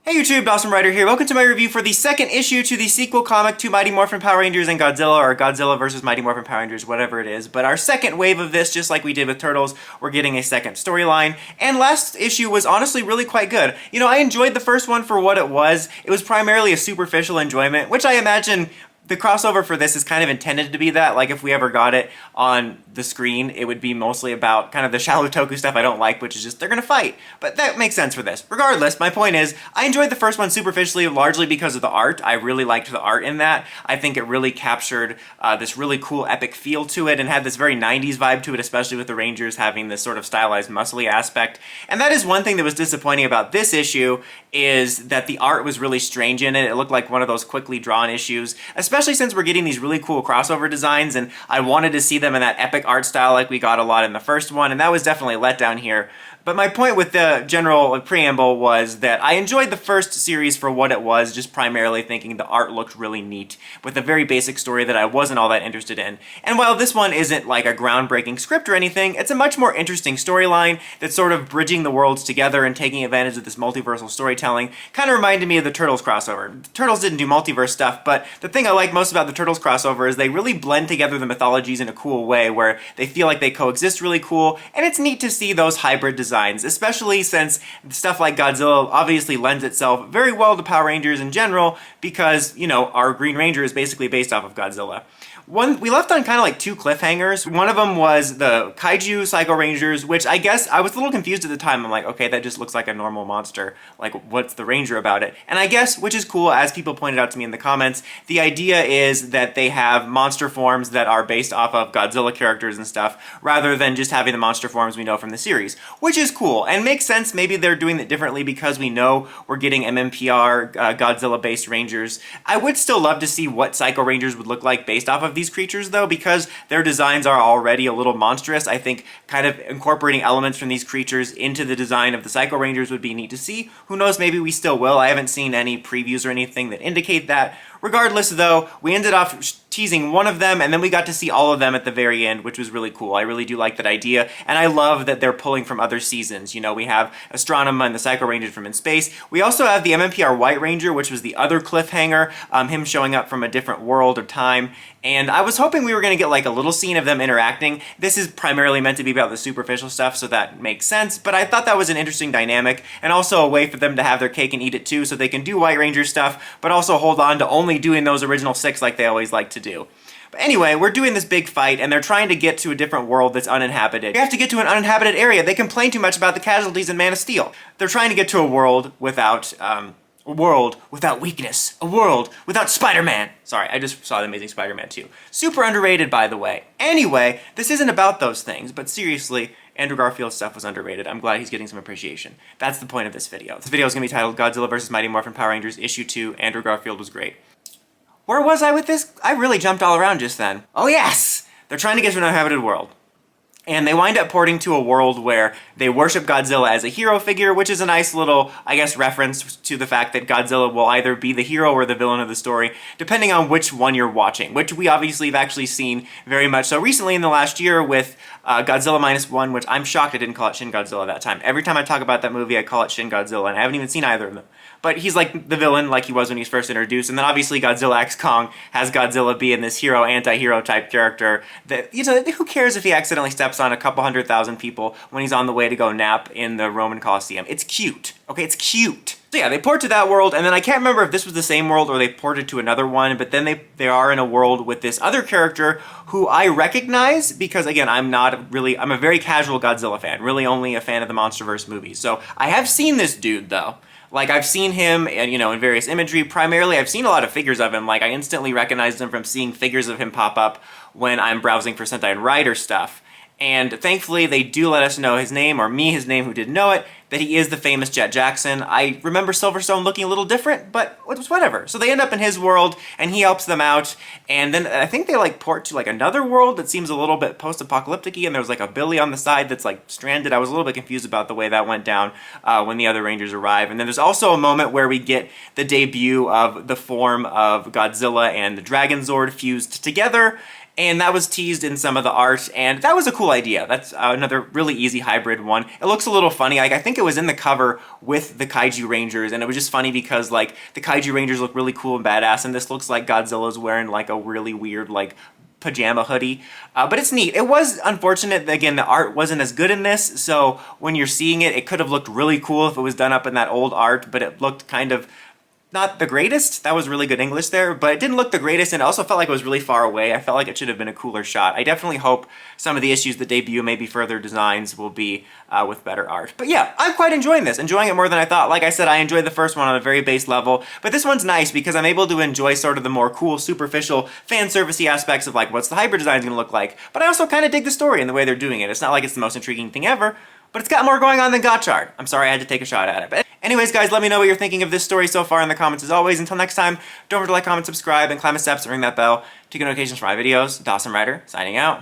Hey YouTube, Dawson Ryder here. Welcome to my review for the second issue to the sequel comic to Mighty Morphin Power Rangers and Godzilla, or Godzilla vs. Mighty Morphin Power Rangers, whatever it is. But our second wave of this, just like we did with Turtles, we're getting a second storyline. And last issue was honestly really quite good. You know, I enjoyed the first one for what it was. It was primarily a superficial enjoyment, which I imagine the crossover for this is kind of intended to be that. Like, if we ever got it on the screen, it would be mostly about kind of the shallow toku stuff I don't like, which is just they're gonna fight. But that makes sense for this. Regardless, my point is, I enjoyed the first one superficially, largely because of the art. I really liked the art in that. I think it really captured this really cool epic feel to it and had this very 90s vibe to it, especially with the Rangers having this sort of stylized muscly aspect. And that is one thing that was disappointing about this issue, is that the art was really strange in it. It looked like one of those quickly drawn issues, especially since we're getting these really cool crossover designs, and I wanted to see them in that epic art style like we got a lot in the first one, and that was definitely a letdown here. But my point with the general preamble was that I enjoyed the first series for what it was, just primarily thinking the art looked really neat, with a very basic story that I wasn't all that interested in. And while this one isn't like a groundbreaking script or anything, it's a much more interesting storyline that's sort of bridging the worlds together and taking advantage of this multiversal storytelling. Kind of reminded me of the Turtles crossover. The Turtles didn't do multiverse stuff, but the thing I like most about the Turtles crossover is they really blend together the mythologies in a cool way where they feel like they coexist really cool, and it's neat to see those hybrid designs, especially since stuff like Godzilla obviously lends itself very well to Power Rangers in general because, you know, our Green Ranger is basically based off of Godzilla. We left on kind of like two cliffhangers. One of them was the Kaiju Psycho Rangers, which I guess I was a little confused at the time. I'm like, okay, that just looks like a normal monster. Like, what's the Ranger about it? And I guess, which is cool, as people pointed out to me in the comments, the idea is that they have monster forms that are based off of Godzilla characters and stuff, rather than just having the monster forms we know from the series, which is cool and makes sense. Maybe they're doing it differently because we know we're getting MMPR Godzilla-based Rangers. I would still love to see what Psycho Rangers would look like based off of these creatures, though, because their designs are already a little monstrous. I think kind of incorporating elements from these creatures into the design of the Psycho Rangers would be neat to see. Who knows, maybe we still will. I haven't seen any previews or anything that indicate that. Regardless, though, we ended up teasing one of them, and then we got to see all of them at the very end, which was really cool. I really do like that idea, and I love that they're pulling from other seasons. You know, we have Astronema and the Psycho Rangers from In Space. We also have the MMPR White Ranger, which was the other cliffhanger, him showing up from a different world or time, and I was hoping we were going to get like a little scene of them interacting. This is primarily meant to be about the superficial stuff, so that makes sense, but I thought that was an interesting dynamic, and also a way for them to have their cake and eat it too, so they can do White Ranger stuff, but also hold on to only doing those original 6 like they always like to do. But anyway, we're doing this big fight, and they're trying to get to a different world that's uninhabited. You have to get to an uninhabited area. They complain too much about the casualties in Man of Steel. They're trying to get to a world without weakness. A world without Spider-Man. Sorry, I just saw The Amazing Spider-Man 2. Super underrated, by the way. Anyway, this isn't about those things, but seriously, Andrew Garfield's stuff was underrated. I'm glad he's getting some appreciation. That's the point of this video. This video is going to be titled Godzilla vs. Mighty Morphin Power Rangers Issue 2, Andrew Garfield was great. Where was I with this? I really jumped all around just then. Oh yes! They're trying to get to an uninhabited world. And they wind up porting to a world where they worship Godzilla as a hero figure, which is a nice little, I guess, reference to the fact that Godzilla will either be the hero or the villain of the story, depending on which one you're watching, which we obviously have actually seen very much so recently in the last year with Godzilla -1, which I'm shocked I didn't call it Shin Godzilla that time. Every time I talk about that movie, I call it Shin Godzilla, and I haven't even seen either of them. But he's like the villain, like he was when he was first introduced, and then obviously Godzilla x Kong has Godzilla being this hero, anti-hero type character that, you know, who cares if he accidentally steps on a couple 100,000 people when he's on the way to go nap in the Roman Colosseum. It's cute, okay? It's cute. So yeah, they port to that world, and then I can't remember if this was the same world or they ported to another one, but then they are in a world with this other character who I recognize because, again, I'm a very casual Godzilla fan, really only a fan of the MonsterVerse movies. So I have seen this dude, though. Like, I've seen him, and you know, in various imagery. Primarily, I've seen a lot of figures of him. Like, I instantly recognized him from seeing figures of him pop up when I'm browsing for Sentai and Rider stuff. And thankfully, they do let us know his name, or me his name who didn't know it, that he is the famous Jet Jackson. I remember Silverstone looking a little different, but it was whatever. So they end up in his world, and he helps them out, and then I think they like port to like another world that seems a little bit post-apocalyptic-y, and there's like a Billy on the side that's like stranded. I was a little bit confused about the way that went down when the other Rangers arrive. And then there's also a moment where we get the debut of the form of Godzilla and the Dragonzord fused together, and that was teased in some of the art, and that was a cool idea. That's another really easy hybrid one. It looks a little funny. Like, I think it was in the cover with the Kaiju Rangers, and it was just funny because like the Kaiju Rangers look really cool and badass, and this looks like Godzilla's wearing like a really weird like pajama hoodie, but it's neat. It was unfortunate that, again, the art wasn't as good in this, so when you're seeing it, it could have looked really cool if it was done up in that old art, but it looked kind of not the greatest. That was really good English there, but it didn't look the greatest, and it also felt like it was really far away. I felt like it should have been a cooler shot. I definitely hope some of the issues that debut, maybe further designs, will be with better art. But yeah, I'm quite enjoying this. Enjoying it more than I thought. Like I said, I enjoyed the first one on a very base level, but this one's nice because I'm able to enjoy sort of the more cool, superficial, fan servicey aspects of like, what's the hybrid design gonna look like? But I also kind of dig the story and the way they're doing it. It's not like it's the most intriguing thing ever, but it's got more going on than Gotchard. I'm sorry I had to take a shot at it. But anyways, guys, let me know what you're thinking of this story so far in the comments as always. Until next time, don't forget to like, comment, subscribe, and climb the steps and ring that bell to get notifications for my videos. Dawson Ryder, signing out.